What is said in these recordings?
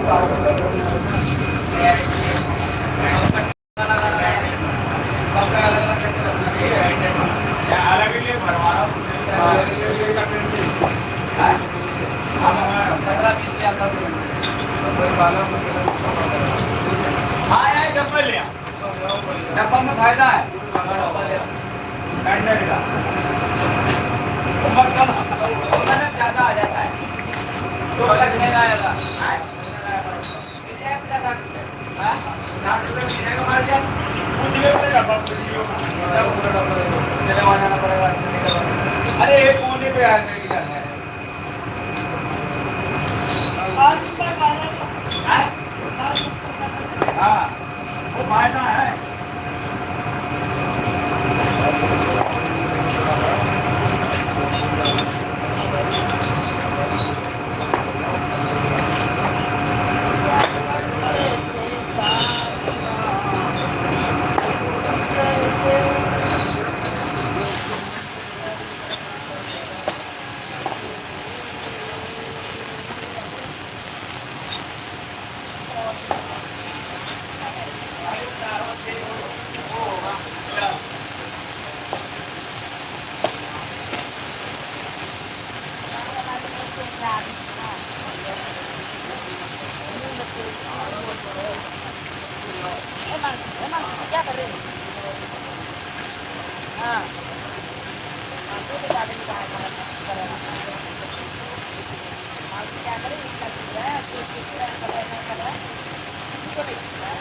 हाँ यार डब्बल लिया, डब्बल में फायदा है। उम्र कम ज्यादा आ जाता है तो अलग नहीं आएगा। अरे एक कोने पे आदमी की करना है। हाँ वो फायदा है। emang kerja keren. Nah, nanti kita ada di bahan keren. Kalau kerja keren kita juga kita keren. Itu kita.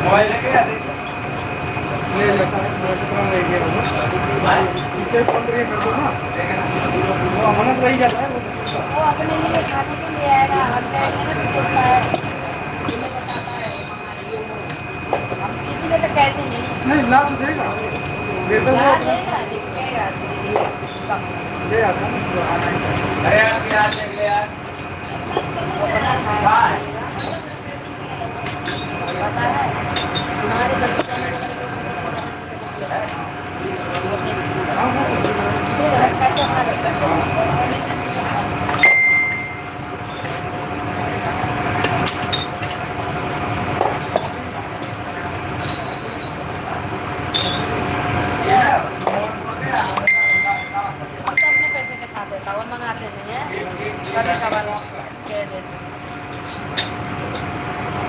Mobile लेके आ रही ले लेता है ले गया इससे फोन कर दो ना वो अमानत रही जाता है वो अपने लिए खाने के लिए आएगा हम कहेंगे ना तो बोलता है तुम्हें बताता है हम किसी ने तो कहते नहीं ला तो देगा ला देगा दिखेगा ले आता अरे यार प्याज देख ले यार हाँ पता है हमारे अपने पैसे के खाते सावन मंगाते नहीं है कभी कभार दे देते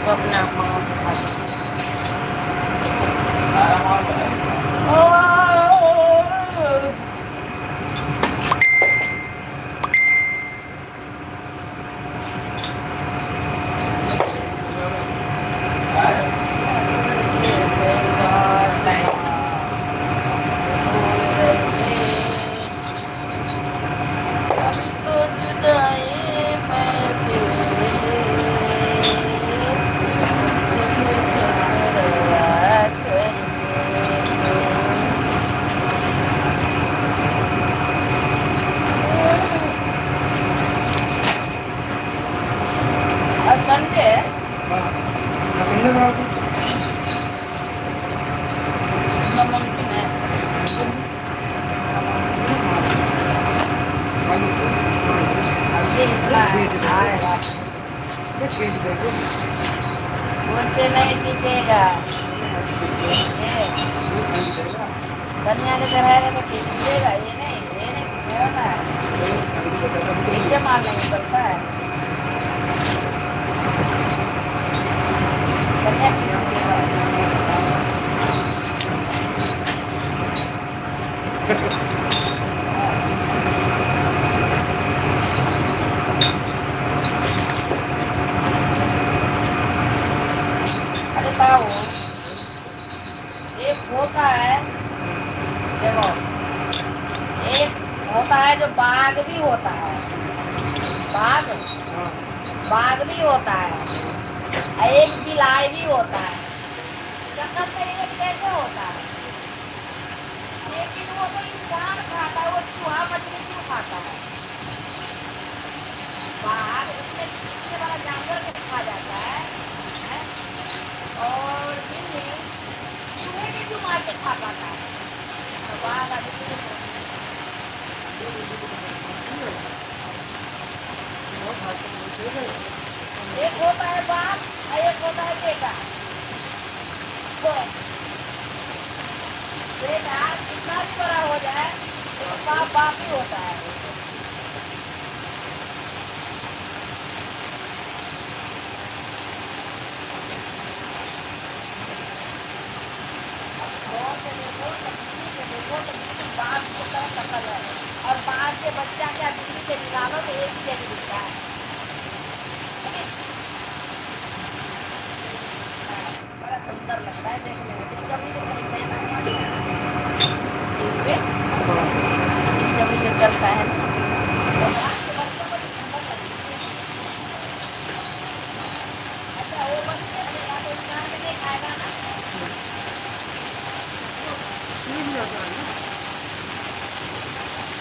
तो अपने आप मंगाते खाते संडे संडे में मुमकिन है मुझसे नहीं खींचेगा सनिया के रहेगा तो खींचेगा ये नहीं खींचेगा इससे बाहर नहीं निकलता है। बढ़िया खींच अरे ताऊ, एक होता है, देखो, एक होता है जो बाघ भी होता है, बाघ हाँ बाघ भी होता है, और एक बिलाई भी होता है। चक्कर में ये कैसे होता है? लेकिन वो तो इंसान खाता है, वो चूहा मछली क्यों खाता है? बाघ इतने बड़ा जानवर को खा जाता है, हैं? और बिल्ली चूहे के क्यों मार के खा पाता है? और बाघ आदमी एक होता है बाप और एक होता है बेटा। वो बेटा कितना भी बड़ा हो जाए लेकिन बाप बाप ही होता है। गौर से देखो तो बिल्ली से देखो तो बिल्कुल बाघ की तरह शक्ल है, और बाघ के बच्चा क्या बिल्ली से निकालो तो एक ही जैसे दिखता है। बड़ा सुंदर लगता है देखने में। डिस्कवरी जो चलते हैं ना टीवी पे, डिस्कवरी जो चलता है ना, तो बाघ के बच्चों को भी सुंदर लगती है। अच्छा वो बच्चे रहेगा तो इंसान में नहीं खाएगा ना? ये भी आता है ना।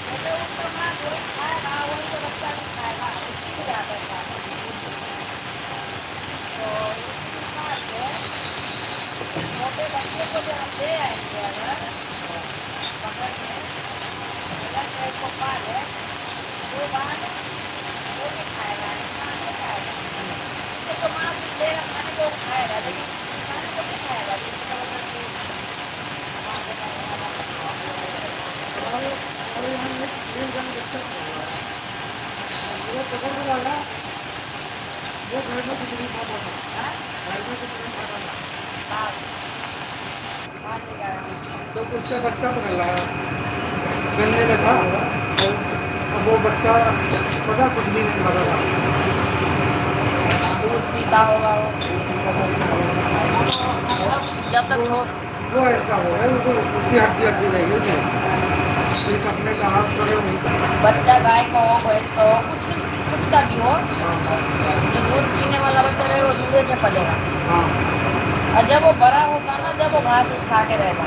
जैसे उसका माँ वही खाएगा वही तो बच्चा भी खाएगा, उसकी भी आदत है। तो उसकी मार के छोटे बच्चे को जो हम दे आएंगे अगर पकड़ के अगर कोई को पाले, वो बाद वो नहीं खाएगा, इंसान नहीं खाएगा। उसको तो माँ कुछ देगा खाने को वो खाएगा, लेकिन इंसान को नहीं खाएगा। जिसकी जबरदस्ती माँ को और यहाँ एक जन बच्चा पड़ा है, वो पकड़ के लाया, वो घर में खिचड़ी खाता था, घर में खिचड़ी खाता था, तो उससे बच्चा पकड़ लाया, गन्ने में था, अब वो बच्चा पता कुछ भी नहीं खाता था। दूध पीता होगा वो, मतलब जब तक वो ऐसा हो है, वो उसकी हड्डी हड्डी रहेगी उसमें, एक अपने का हाथ करे वहीं। बच्चा गाय का हो भैंस का हो कुछ का भी हो, जो दूध पीने वाला बच्चा रहेगा वो दूधे से पलेगा। हाँ और जब वो बड़ा होगा ना, जब वो घास उस खा के रहेगा।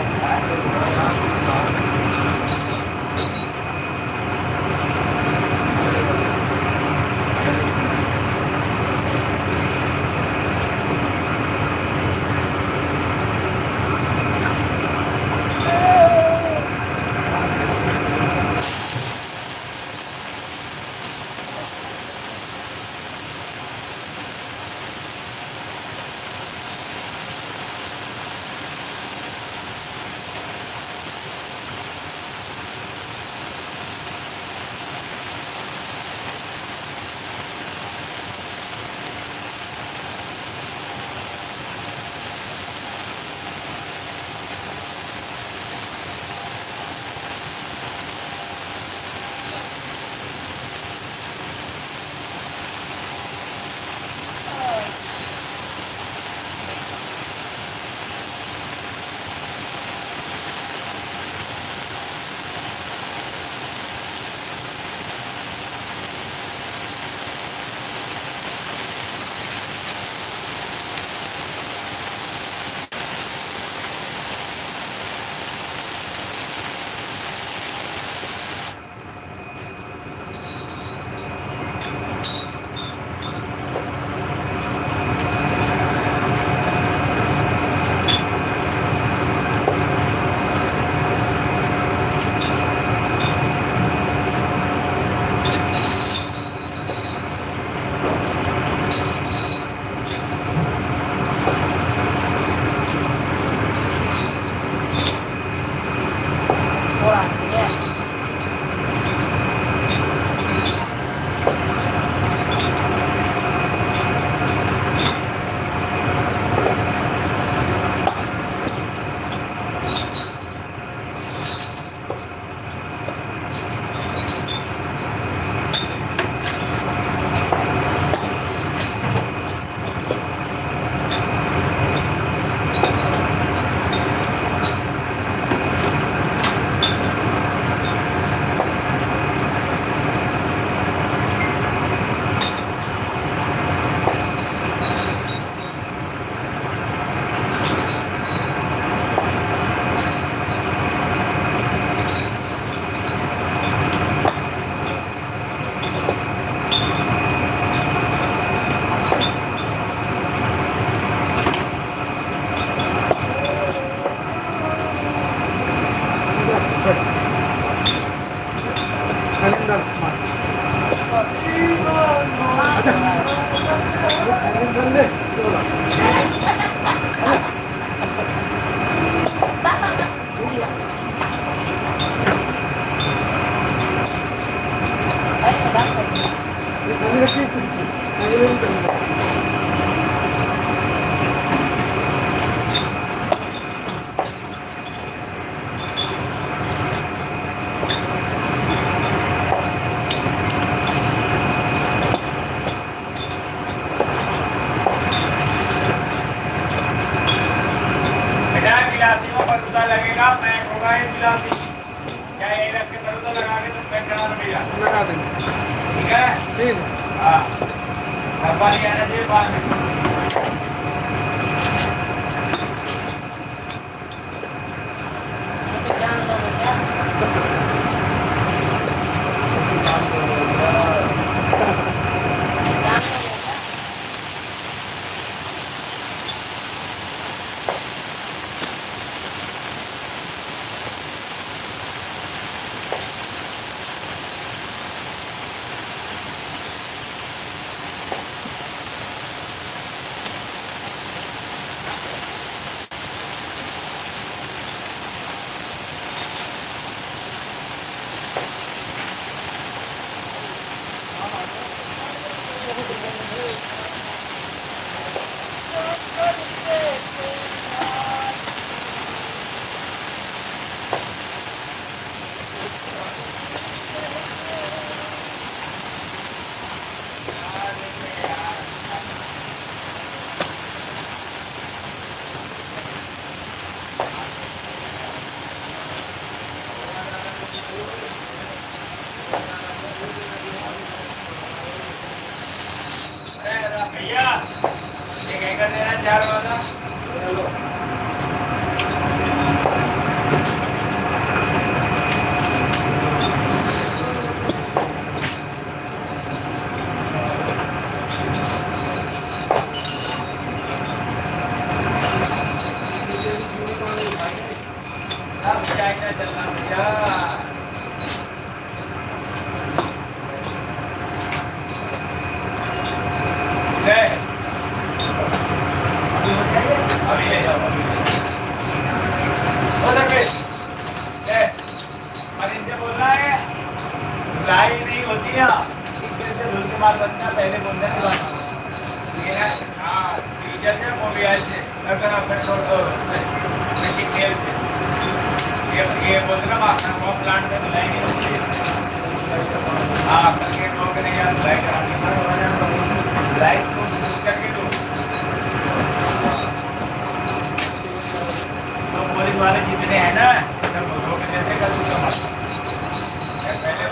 बेटा गिलासी में परूदा लगेगा, पैक होगा ये गिलासी। क्या यही रख के परूदा लगा के तुम पैक करा दो भैया, लगा देंगे। ठीक है? ठीक। हाँ, डब्बा नहीं आना चाहिए बाद में। जान लोगे क्या? जान लोगे क्या? अरे भैया, ये क्या कर देना चार वाला? अब क्या क्या चलना भैया? ले, अभी ले जाओ, अभी ले जाओ। हो सके, ले, और इनसे बोल रहा है, धुलाई नहीं होती है, एक दिन से धुल के माल बनता है, पहले बोलने की बात। ये है, हाँ, डीजल से, मोबिल से, अगर आप पेट्रोल को, मिट्टी तेल से, ये बोल रहा है, वो प्लांट में धुलाई नहीं होती है। हाँ, कल के लोग ने यार धुलाई करानी है, धुलाई को करके दो। तो पुलिस वाले जितने हैं ना, सब रोक देते कल कुछ मत। पहले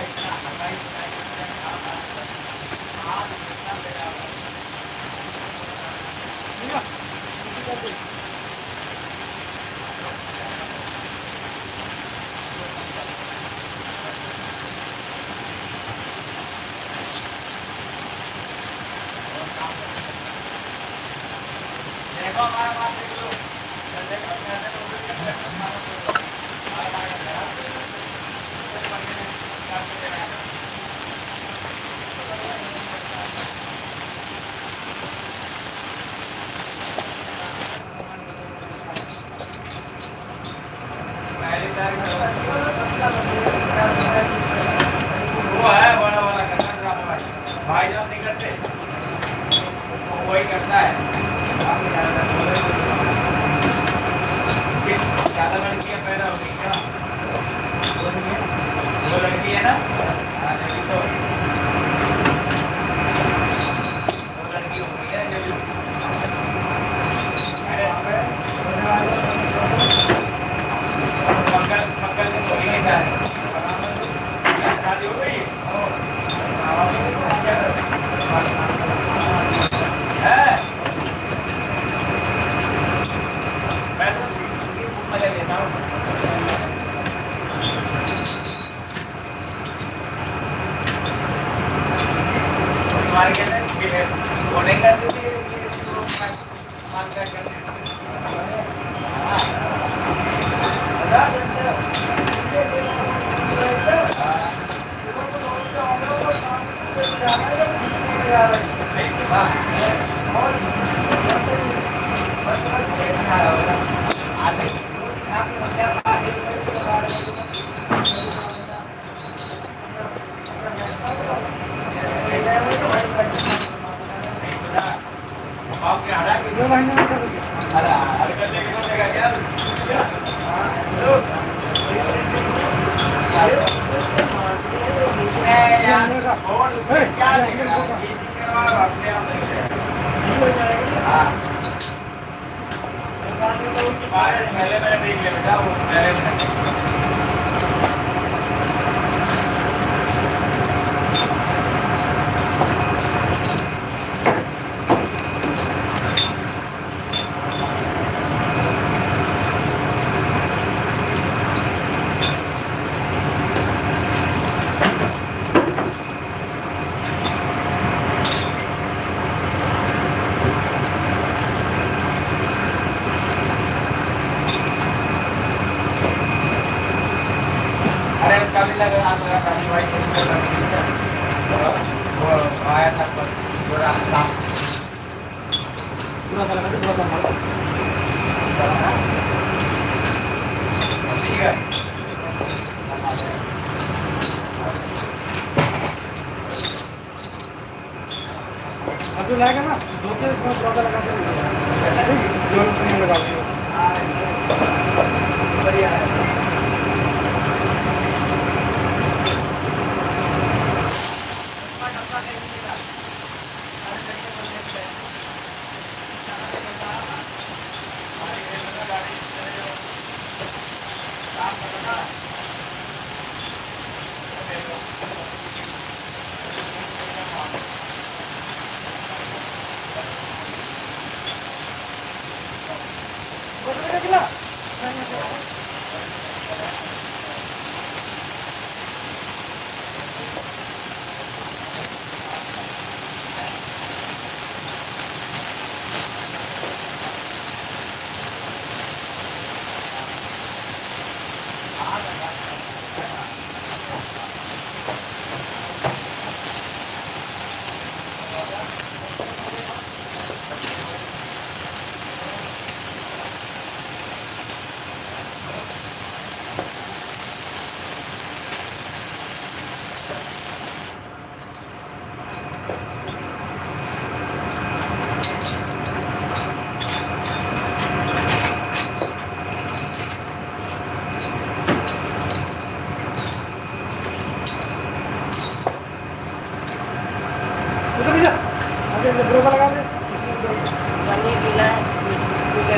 इतना हटा इतना आज इतना मेरा ठीक है इसी का देख देखो हमारा बात देख लो देखो कैसे लोग वो है बड़ा वाला करना ड्रामा भाई जब नहीं करते वो वही करता है ज्यादा लड़कियां पैदा हो गई क्या वो लड़की है ना हाँ जल्दी तो वो लड़की हो गई है जल्दी मंगल मंगल को हो गई है शादी हो गई है मैं तो मजा लेता हूँ तुम्हारे कहते हैं वो नहीं करते थे मान कर करते दो महीने में करोगे पहले मैंने देख लिया बेटा वो पहले अरे उसका भी लगा हाथ लगा काली भाई वो आया था पर पूरा पूरा लगा दे पूरा मार ठीक है अब जो लाएगा ना दो के पूरा लगा दे जो नहीं लगा दियो बढ़िया है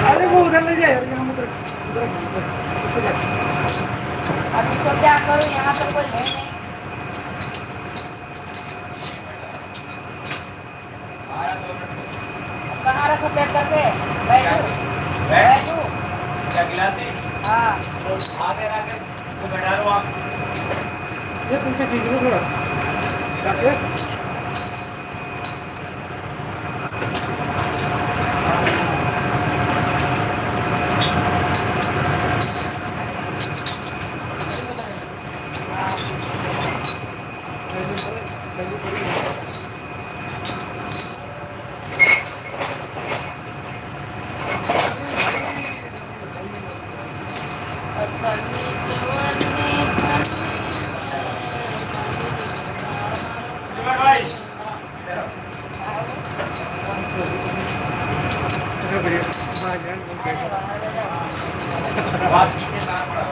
अरे वो उधर ले जाए हम उधर अब इसको क्या करूँ यहाँ तो कोई है नहीं ये पीछे खींच लो थोड़ा जाके भाई बात पीछे तार पड़ा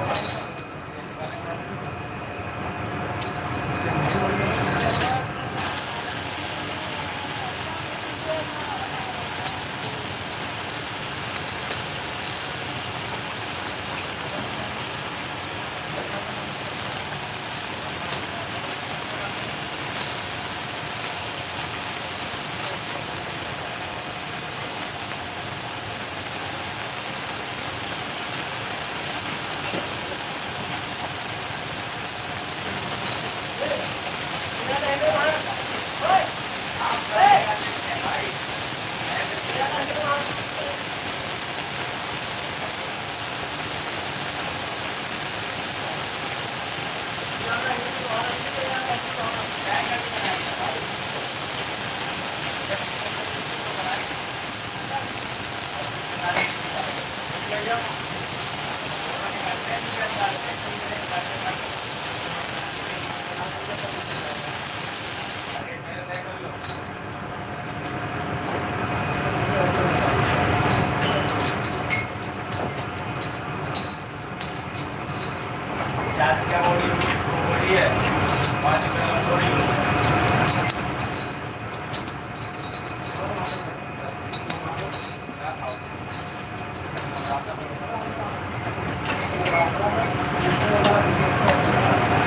क्या बोली है 5 रुपये थोड़ी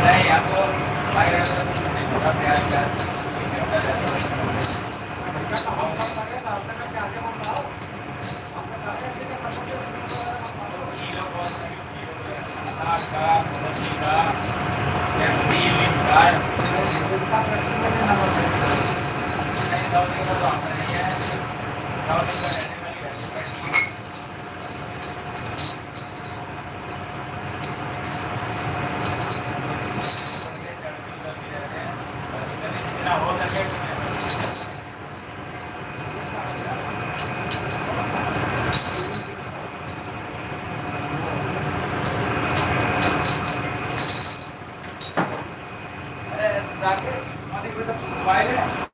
नहीं आपको हो सके जाके मोबाइल है